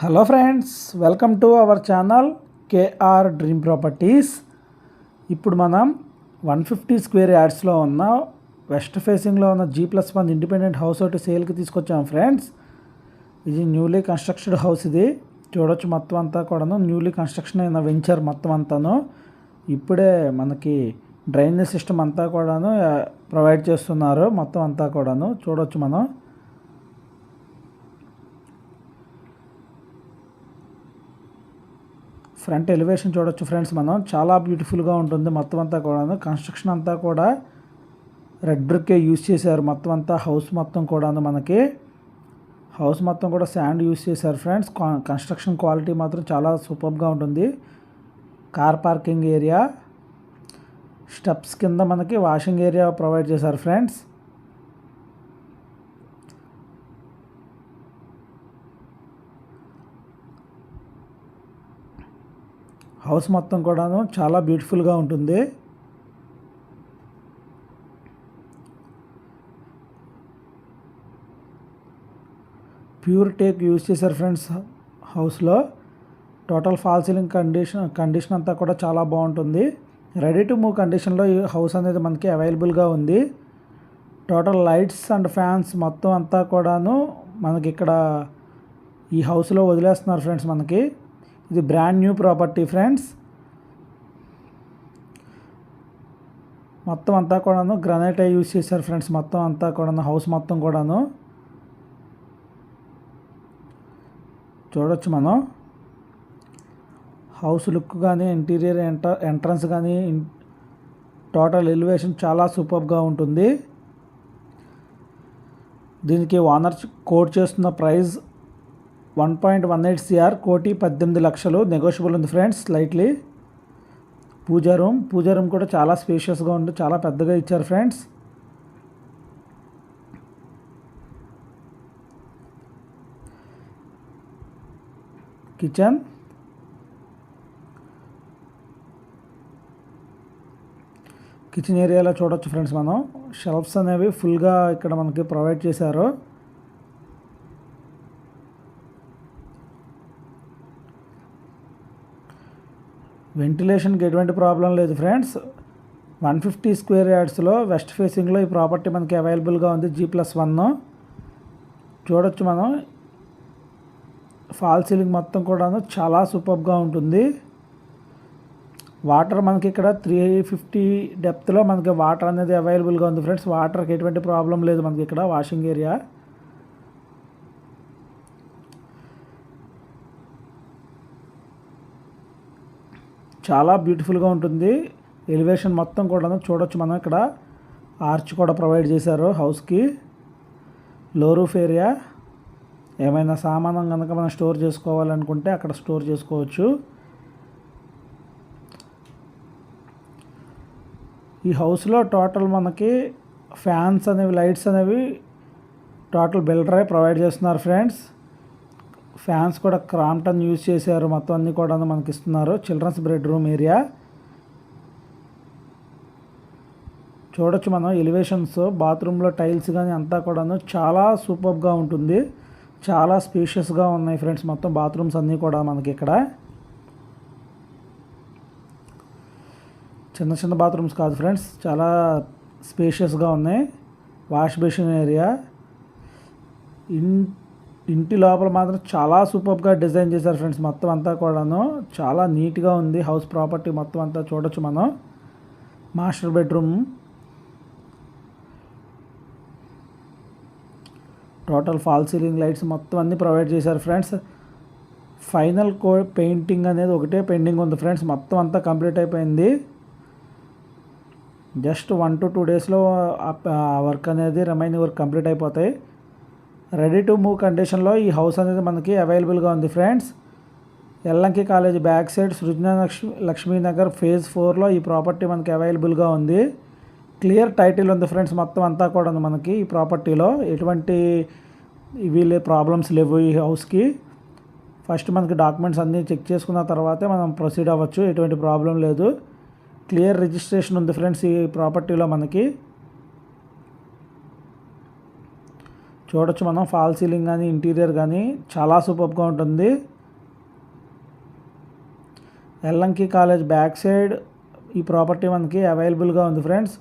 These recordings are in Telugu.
Hello friends, welcome to our channel KR dream properties. ఇప్పుడు మనం 150 స్క్వేర్ యార్డ్స్లో ఉన్న వెస్ట్ ఫేసింగ్లో ఉన్న G+1 ఇండిపెండెంట్ హౌస్ ఒకటి సేల్కి తీసుకొచ్చాం ఫ్రెండ్స్. ఇది న్యూలీ కన్స్ట్రక్టెడ్ హౌస్. ఇది చూడొచ్చు, మొత్తం అంతా కూడాను న్యూలీ కన్స్ట్రక్షన్ అయిన వెంచర్ మొత్తం అంతాను. ఇప్పుడే మనకి డ్రైనేజ్ సిస్టమ్ అంతా కూడాను ప్రొవైడ్ చేస్తున్నారు. మొత్తం అంతా కూడాను చూడొచ్చు మనం. ఫ్రంట్ ఎలివేషన్ చూడొచ్చు ఫ్రెండ్స్ మనం. చాలా బ్యూటిఫుల్గా ఉంటుంది మొత్తం అంతా కూడాను. కన్స్ట్రక్షన్ అంతా కూడా రెడ్ బ్రిక్కే యూజ్ చేశారు మొత్తం అంతా. హౌస్ మొత్తం కూడాను మనకి హౌస్ మొత్తం కూడా శాండ్ యూజ్ చేశారు ఫ్రెండ్స్. కన్స్ట్రక్షన్ క్వాలిటీ మాత్రం చాలా సూపర్గా ఉంటుంది. కార్ పార్కింగ్ ఏరియా, స్టెప్స్ కింద మనకి వాషింగ్ ఏరియా ప్రొవైడ్ చేశారు ఫ్రెండ్స్. హౌస్ మొత్తం కూడాను చాలా బ్యూటిఫుల్గా ఉంటుంది. ప్యూర్ టేక్ యూజ్ చేశారు ఫ్రెండ్స్ హౌస్లో. టోటల్ ఫాల్ సీలింగ్ కండిషన్ అంతా కూడా చాలా బాగుంటుంది. రెడీ టు మూవ్ కండిషన్లో ఈ హౌస్ అనేది మనకి అవైలబుల్గా ఉంది. టోటల్ లైట్స్ అండ్ ఫ్యాన్స్ మొత్తం అంతా కూడాను మనకి ఇక్కడ ఈ హౌస్లో వదిలేస్తున్నారు ఫ్రెండ్స్. మనకి ఇది బ్రాండ్ న్యూ ప్రాపర్టీ ఫ్రెండ్స్. మొత్తం అంతా కూడాను గ్రానైట్ యూజ్ చేశారు ఫ్రెండ్స్. మొత్తం అంతా కూడాను హౌస్ మొత్తం కూడాను చూడొచ్చు మనం. హౌస్ లుక్ కానీ, ఇంటీరియర్ ఎంట్రన్స్ కానీ, టోటల్ ఎలివేషన్ చాలా సూపర్గా ఉంటుంది. దీనికి ఓనర్ కోట్ చేస్తున్న ప్రైస్ 1.18 CR, 1,18,00,000. నెగోషియబుల్ ఉంది ఫ్రెండ్స్ స్లైట్లీ. పూజా రూమ్ కూడా చాలా స్పేషియస్గా ఉంది, చాలా పెద్దగా ఇచ్చారు ఫ్రెండ్స్. కిచెన్ ఏరియాలో చూడొచ్చు ఫ్రెండ్స్ మనం. షెల్ఫ్స్ అనేవి ఫుల్గా ఇక్కడ మనకి ప్రొవైడ్ చేశారు. వెంటిలేషన్కి ఎటువంటి ప్రాబ్లం లేదు ఫ్రెండ్స్. 150 స్క్వేర్ యార్డ్స్లో వెస్ట్ ఫేసింగ్లో ఈ ప్రాపర్టీ మనకి అవైలబుల్గా ఉంది. G+1 చూడొచ్చు మనం. ఫాల్ సీలింగ్ మొత్తం కూడాను చాలా సూపర్గా ఉంటుంది. వాటర్ మనకి ఇక్కడ 350 డెప్త్లో మనకి వాటర్ అనేది అవైలబుల్గా ఉంది ఫ్రెండ్స్. వాటర్కి ఎటువంటి ప్రాబ్లం లేదు మనకి ఇక్కడ. వాషింగ్ ఏరియా చాలా బ్యూటిఫుల్గా ఉంటుంది. ఎలివేషన్ మొత్తం కూడా చూడొచ్చు మనం. ఇక్కడ ఆర్చ్ కూడా ప్రొవైడ్ చేశారు హౌస్కి. లో రూఫ్ ఏరియా, ఏమైనా సామానం కనుక మనం స్టోర్ చేసుకోవాలనుకుంటే అక్కడ స్టోర్ చేసుకోవచ్చు. ఈ హౌస్లో టోటల్ మనకి ఫ్యాన్స్ అనేవి, లైట్స్ అనేవి టోటల్ బిల్డరే ప్రొవైడ్ చేస్తున్నారు ఫ్రెండ్స్. ఫ్యాన్స్ కూడా క్రాంప్టన్ యూజ్ చేశారు. మొత్తం అన్నీ కూడా మనకి ఇస్తున్నారు. చిల్డ్రన్స్ బెడ్రూమ్ ఏరియా చూడొచ్చు మనం. ఎలివేషన్స్, బాత్రూంలో టైల్స్ కానీ అంతా కూడాను చాలా సూపర్గా ఉంటుంది. చాలా స్పేషియస్గా ఉన్నాయి ఫ్రెండ్స్. మొత్తం బాత్రూమ్స్ అన్నీ కూడా మనకి ఇక్కడ చిన్న చిన్న బాత్రూమ్స్ కాదు ఫ్రెండ్స్, చాలా స్పేషియస్గా ఉన్నాయి. వాష్ బేసిన్ ఏరియా, ఇంటి లోపల మాత్రం చాలా సూపర్గా డిజైన్ చేశారు ఫ్రెండ్స్. మొత్తం అంతా కూడాను చాలా నీట్గా ఉంది హౌస్ ప్రాపర్టీ మొత్తం అంతా చూడొచ్చు మనం. Master bedroom, total fall ceiling lights మొత్తం అన్నీ ప్రొవైడ్ చేశారు ఫ్రెండ్స్. ఫైనల్ పెయింటింగ్ అనేది ఒకటే పెండింగ్ ఉంది ఫ్రెండ్స్. మొత్తం అంతా కంప్లీట్ అయిపోయింది. జస్ట్ 1 to 2 డేస్లో వర్క్ అనేది, రిమైనింగ్ వర్క్ కంప్లీట్ అయిపోతాయి. రెడీ టు మూవ్ కండిషన్లో ఈ హౌస్ అనేది మనకి అవైలబుల్గా ఉంది friends. Ellanki college back side Srujana Lakshminagar phase 4లో ఈ ప్రాపర్టీ మనకి అవైలబుల్గా ఉంది. క్లియర్ టైటిల్ ఉంది ఫ్రెండ్స్. మొత్తం అంతా కూడా ఉంది మనకి ఈ ప్రాపర్టీలో. ఎటువంటి ఇవి ప్రాబ్లమ్స్ లేవు ఈ హౌస్కి. ఫస్ట్ మనకి డాక్యుమెంట్స్ అన్నీ చెక్ చేసుకున్న తర్వాతే మనం ప్రొసీడ్ అవ్వచ్చు. ఎటువంటి ప్రాబ్లం లేదు. క్లియర్ రిజిస్ట్రేషన్ ఉంది ఫ్రెండ్స్ ఈ ప్రాపర్టీలో మనకి. చూడొచ్చు మనం ఫాల్ సీలింగ్ కానీ ఇంటీరియర్ కానీ చాలా సూపర్గా ఉంటుంది. ఎల్లంకి కాలేజ్ బ్యాక్ సైడ్ ఈ ప్రాపర్టీ మనకి అవైలబుల్గా ఉంది ఫ్రెండ్స్.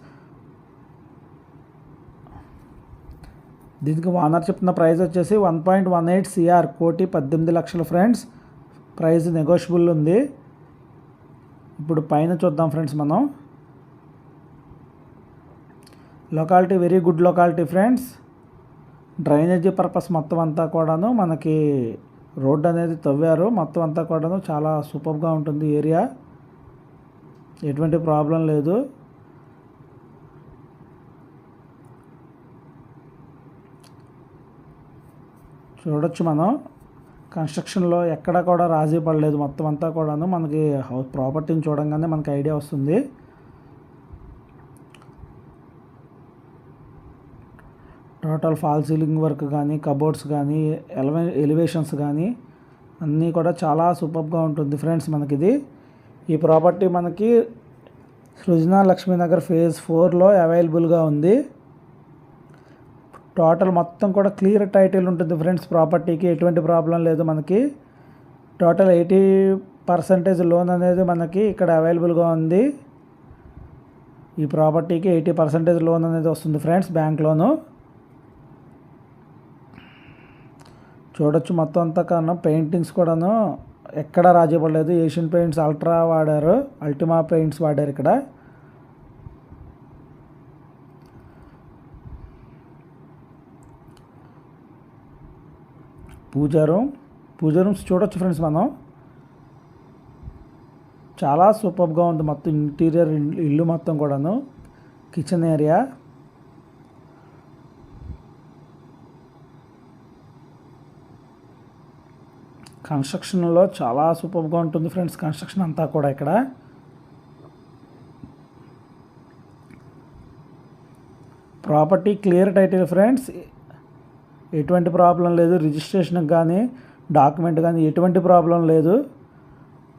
దీనికి ఓనర్ చెప్తున్న ప్రైస్ వచ్చేసి 1.18 CR, 1,18,00,000 ఫ్రెండ్స్. ప్రైస్ నెగోషియబుల్ ఉంది. ఇప్పుడు పైన చూద్దాం ఫ్రెండ్స్. మనం locality very good locality friends. Drainage purpose మొత్తం అంతా కూడాను మనకి రోడ్ అనేది తవ్వారు. మొత్తం అంతా కూడాను చాలా సూపర్గా ఉంటుంది ఏరియా, ఎటువంటి ప్రాబ్లం లేదు. చూడొచ్చు మనం కన్స్ట్రక్షన్లో ఎక్కడ కూడా రాజీ పడలేదు. మొత్తం అంతా కూడాను మనకి హౌస్ ప్రాపర్టీని చూడంగానే మనకి ఐడియా వస్తుంది. టోటల్ ఫాల్ సీలింగ్ వర్క్ కానీ, కబోర్డ్స్ కానీ, ఎలివేషన్స్ కానీ అన్నీ కూడా చాలా సూపర్గా ఉంటుంది ఫ్రెండ్స్. మనకిది ఈ ప్రాపర్టీ మనకి సృజనా లక్ష్మీనగర్ ఫేజ్ 4లో అవైలబుల్గా ఉంది. టోటల్ మొత్తం కూడా క్లియర్ టైటిల్ ఉంటుంది ఫ్రెండ్స్. ప్రాపర్టీకి ఎటువంటి ప్రాబ్లం లేదు. మనకి టోటల్ 80% లోన్ అనేది మనకి ఇక్కడ అవైలబుల్గా ఉంది. ఈ ప్రాపర్టీకి 80% లోన్ అనేది వస్తుంది ఫ్రెండ్స్, బ్యాంక్ లోను. చూడొచ్చు మొత్తం అంతా కన్నా పెయింటింగ్స్ కూడాను ఎక్కడ రాజీ పడలేదు. ఏషియన్ పెయింట్స్ అల్ట్రా వాడారు, అల్టిమా పెయింట్స్ వాడారు ఇక్కడ. పూజా రూమ్స్ చూడొచ్చు ఫ్రెండ్స్. మనం చాలా సూపర్గా ఉంది మొత్తం ఇంటీరియర్, ఇల్లు మొత్తం కూడాను. కిచెన్ ఏరియా, కన్స్ట్రక్షన్లో చాలా సూపర్గా ఉంటుంది ఫ్రెండ్స్. కన్స్ట్రక్షన్ అంతా కూడా ఇక్కడ ప్రాపర్టీ క్లియర్ టైటిల్ ఫ్రెండ్స్, ఎటువంటి ప్రాబ్లం లేదు. రిజిస్ట్రేషన్కి కానీ డాక్యుమెంట్ కానీ ఎటువంటి ప్రాబ్లం లేదు.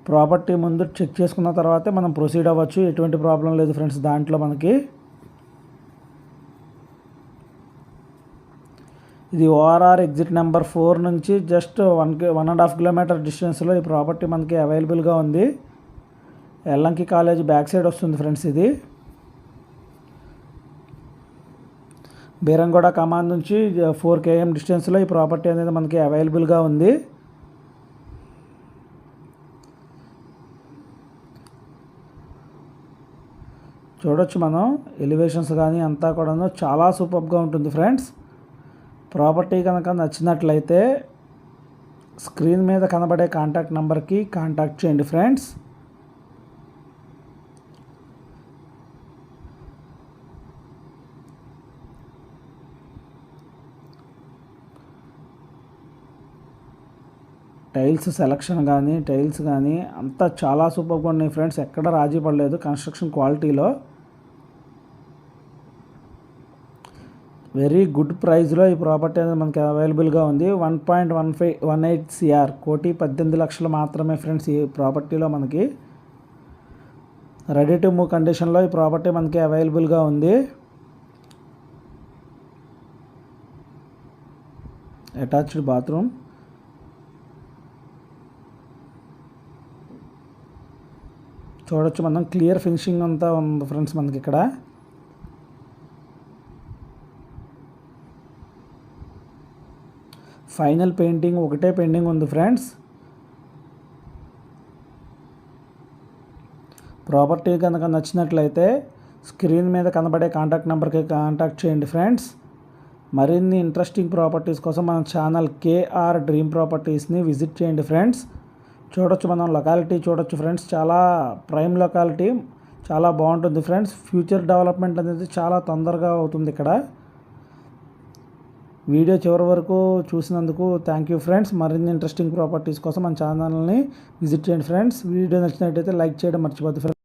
ప్రాపర్టీ ముందు చెక్ చేసుకున్న తర్వాతే మనం ప్రొసీడ్ అవ్వచ్చు. ఎటువంటి ప్రాబ్లం లేదు ఫ్రెండ్స్ దాంట్లో మనకి. ఇది ORR ఎగ్జిట్ నెంబర్ 4 నుంచి జస్ట్ 1.5 కిలోమీటర్ డిస్టెన్స్లో ఈ ప్రాపర్టీ మనకి అవైలబుల్గా ఉంది. ఎల్లంకి కాలేజ్ బ్యాక్ సైడ్ వస్తుంది ఫ్రెండ్స్. ఇది బీరంగూడ కమాండ్ నుంచి 4 km డిస్టెన్స్లో ఈ ప్రాపర్టీ అనేది మనకి అవైలబుల్గా ఉంది. చూడొచ్చు మనం ఎలివేషన్స్ కానీ అంతా కూడాను చాలా సూపర్గా ఉంటుంది ఫ్రెండ్స్. ప్రాపర్టీ కనుక నచ్చినట్లయితే స్క్రీన్ మీద కనబడే కాంటాక్ట్ నెంబర్కి కాంటాక్ట్ చేయండి ఫ్రెండ్స్. టైల్స్ సెలక్షన్ కానీ, టైల్స్ కానీ అంతా చాలా సూపర్గా ఉన్నాయి ఫ్రెండ్స్. ఎక్కడ రాజీ పడలేదు కన్స్ట్రక్షన్ క్వాలిటీలో. వెరీ గుడ్ ప్రైస్లో ఈ ప్రాపర్టీ అనేది మనకి అవైలబుల్గా ఉంది. 1.18 CR, 1,18,00,000 మాత్రమే ఫ్రెండ్స్ ఈ ప్రాపర్టీలో మనకి. రెడీ టు మూవ్ కండిషన్లో ఈ ప్రాపర్టీ మనకి అవైలబుల్గా ఉంది. అటాచ్డ్ బాత్రూమ్, చూడొచ్చు మనం క్లియర్ ఫినిషింగ్ అంతా ఉంది ఫ్రెండ్స్ మనకి ఇక్కడ. ఫైనల్ పెయింటింగ్ ఒకటే పెండింగ్ ఉంది ఫ్రెండ్స్. ప్రాపర్టీ కనుక నచ్చినట్లయితే స్క్రీన్ మీద కనబడే కాంటాక్ట్ నెంబర్కి కాంటాక్ట్ చేయండి ఫ్రెండ్స్. మరిన్ని ఇంట్రెస్టింగ్ ప్రాపర్టీస్ కోసం మన ఛానల్ KR డ్రీమ్ ప్రాపర్టీస్ని విజిట్ చేయండి ఫ్రెండ్స్. చూడొచ్చు మనం లొకాలిటీ చూడొచ్చు ఫ్రెండ్స్. చాలా ప్రైమ్ లొకాలిటీ, చాలా బాగుంటుంది ఫ్రెండ్స్. ఫ్యూచర్ డెవలప్మెంట్ అనేది చాలా తొందరగా అవుతుంది ఇక్కడ. వీడియో చివరి వరకు చూసినందుకు థ్యాంక్ యూ ఫ్రెండ్స్. మరిన్ని ఇంట్రెస్టింగ్ ప్రాపర్టీస్ కోసం మన ఛానల్ని విజిట్ చేయండి ఫ్రెండ్స్. వీడియో నచ్చినట్టయితే లైక్ చేయడం మర్చిపోద్దు ఫ్రెండ్స్.